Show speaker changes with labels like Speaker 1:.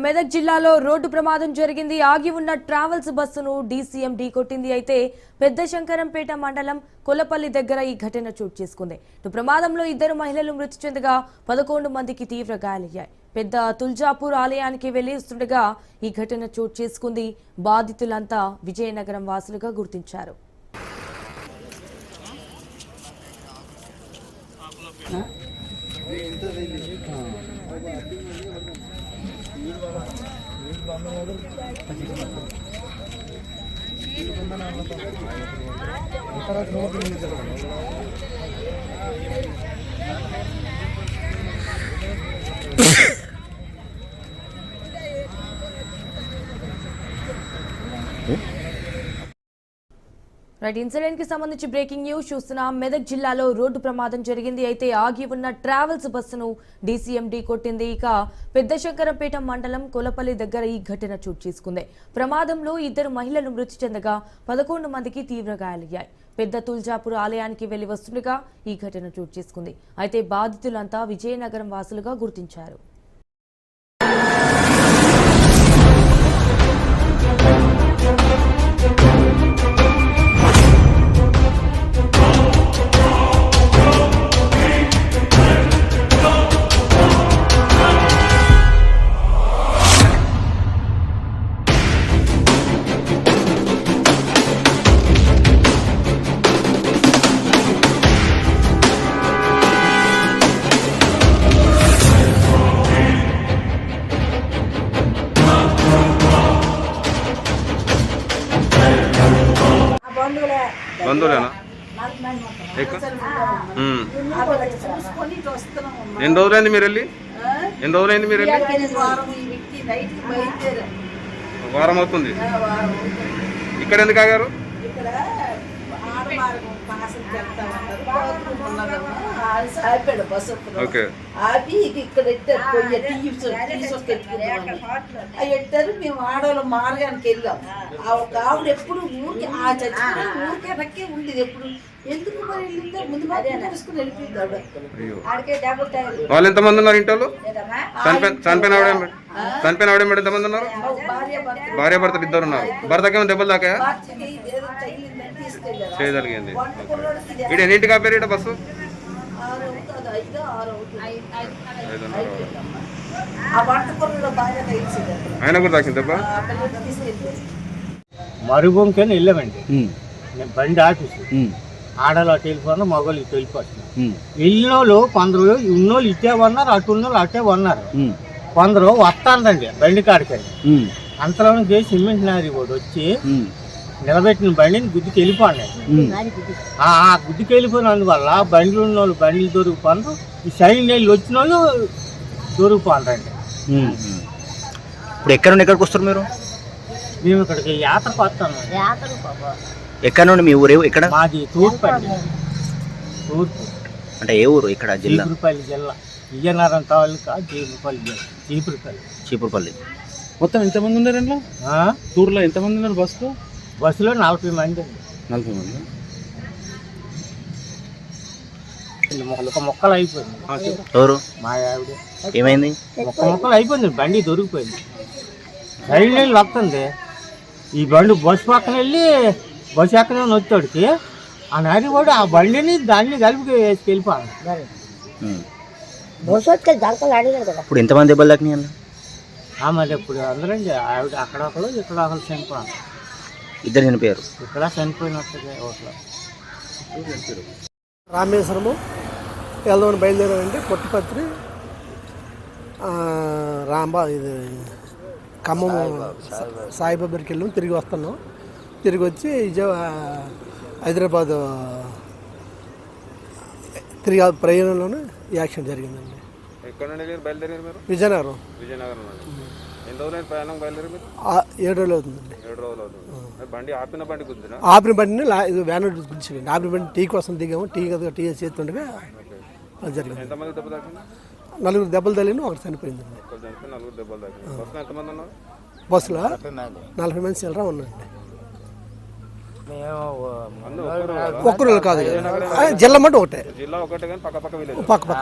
Speaker 1: మెదక్ జిల్లాలో రోడ్డు ప్రమాదం జరిగింది. ఆగి ఉన్న ట్రావెల్స్ బస్సును డీసీఎం ఢీకొట్టింది. అయితే పెద్ద శంకరంపేట మండలం కొలపల్లి దగ్గర ఈ ఘటన చోటు చేసుకుంది. ప్రమాదంలో 2 మహిళలు మృతి చెందగా 11 మందికి తీవ్ర గాయాలయ్యాయి. పెద్ద తుల్జాపూర్ ఆలయానికి వెళ్లిస్తుండగా ఈ ఘటన చోటు చేసుకుంది. బాధితులంతా విజయనగరం వాసులుగా గుర్తించారు. ఇన్సిడెంట్ కి సంబంధించి బ్రేకింగ్ న్యూస్ చూస్తున్నాం. మెదక్ జిల్లాలో రోడ్డు ప్రమాదం జరిగింది. అయితే ఆగి ఉన్న ట్రావెల్స్ బస్సును డీసీఎం ఢీకొట్టింది. ఇక పెద్ద శంకరంపేట మండలం కొలపల్లి దగ్గర ఈ ఘటన చోటు చేసుకుంది. ప్రమాదంలో 2 మహిళలు మృతి చెందగా 11 మందికి తీవ్ర గాయాలయ్యాయి. పెద్ద తుల్జాపూర్ ఆలయానికి వెళ్లి వస్తుండగా ఈ ఘటన చోటు చేసుకుంది. అయితే బాధితులంతా విజయనగరం వాసులుగా గుర్తించారు.
Speaker 2: బంధువులేనా? ఎన్ని రోజులైంది మీరు వెళ్ళి? వారం అవుతుంది. ఇక్కడ ఎందుకు ఆగారు?
Speaker 3: మేము ఆడవాళ్ళం మార్గానికి వెళ్ళాం. ఒక ఆవిడ ఎప్పుడు ఊరికి ఆ చచ్చిన ఊరికే రక్కే ఉండేది. ఎప్పుడు ఎందుకు మరి వెళ్ళిందో ముందు తెలుసుకుని వెళ్ళిపోయింది ఆవిడ.
Speaker 2: వాళ్ళు ఎంతమంది ఉన్నారు ఇంట్లో? చనిపోయిన ఆవిడ ఎంతమంది ఉన్నారు? భార్య భర్తలు 2 ఉన్నారు. భర్తకి ఏమైనా దెబ్బలు దాకా చేయగలిగింది. ఇటు ఎన్నింటికి ఆపారు ఇట బస్సు? ఆయన కూడా తాకింది దెబ్బ.
Speaker 4: మరుభూమికని వెళ్ళామండి. నేను బండి ఆఫీసు ఆడలు అటు వెళ్ళిపోయినా మగవాళ్ళు ఇటు వెళ్ళిపోతున్నారు. వెళ్ళినోళ్ళు కొందరు ఉన్నోళ్ళు ఇటే ఉన్నారు, అటు ఉన్నోళ్ళు అటే ఉన్నారు. కొందరు వస్తానండి బండి కాడికని. అంతలోనే చేసి సిమెంట్ లారీ కూడా వచ్చి నిలబెట్టిన బండిని గుద్దుకు వెళ్ళిపోండి. ఆ గుద్దుకు వెళ్ళిపోయినందువల్ల బండ్లు ఉన్న వాళ్ళు బండ్లు దొరికిపోయినారు. ఈ సైడ్ నీళ్ళు వచ్చిన వాళ్ళు దొరికిపోండి.
Speaker 5: ఇప్పుడు ఎక్కడ నుండి ఎక్కడికి వస్తారు మీరు?
Speaker 4: మేము ఇక్కడికి యాత్రకు వస్తాము.
Speaker 5: ఎక్కడ నుండి మీ ఊరు? ఎక్కడ?
Speaker 4: మాది తూర్పు అండి. తూర్పు
Speaker 5: అంటే ఏ ఊరు? ఇక్కడ జిల్లా?
Speaker 4: చీపురుపల్లి జిల్లా. విజయనగరం తాలూకా చీపురుపల్లి.
Speaker 2: మొత్తం ఎంతమంది ఉన్నారు ఇంట్లో? టూర్లో ఎంతమంది ఉన్నారు బస్సులో?
Speaker 4: బస్సులో 40 మంది అండి.
Speaker 2: 40 మంది.
Speaker 4: మొక్కలు అయిపోయింది.
Speaker 5: ఎవరు?
Speaker 4: మా ఆవిడ.
Speaker 5: ఏమైంది?
Speaker 4: మొక్కలు అయిపోయింది. బండి దొరికిపోయింది. సైడ్ నీళ్ళు వస్తుంది. ఈ బండి బస్సు పక్కన వెళ్ళి బస్సు ఎక్కడే వచ్చాడికి ఆ నారి కూడా ఆ బండిని దాన్ని కలిపి వేసుకెళ్ళిపోయాను.
Speaker 5: ఇప్పుడు ఎంతమంది దెబ్బలు తాకినాయి?
Speaker 4: మరి ఇప్పుడు అందరండి ఆవిడ అక్కడ ఒకరు ఇక్కడ ఒకరు చనిపోయాను.
Speaker 5: 2 చనిపోయారు.
Speaker 4: ఇక్కడ చనిపోయినట్టు ఒకరు.
Speaker 6: రామేశ్వరము వెళ్దామని బయలుదేరామండి. పుట్టపత్రి ఇది ఖమ్మం సాయిబాబాకి వెళ్ళాం. తిరిగి వస్తున్నాం. తిరిగి వచ్చి హైదరాబాద్ తిరిగి ప్రయాణంలోనే యాక్సిడెంట్ జరిగిందండి. విజయనగరం. 7 రోజులు అవుతుందండి. ఆపిన బండిని వ్యాన్ గుర్తించండి. ఆపిన బండి టీ కోసం దిగాము. టీ చేస్తుండగా అది జరిగింది. 4 దెబ్బలు తగిలిన 1 చనిపోయిందండి. బస్సులో 40 మంది చిల్లర ఉన్నాయండి. ఒక్కరు కాదు, జిల్లా మటు ఒకటే, పక్క పక్క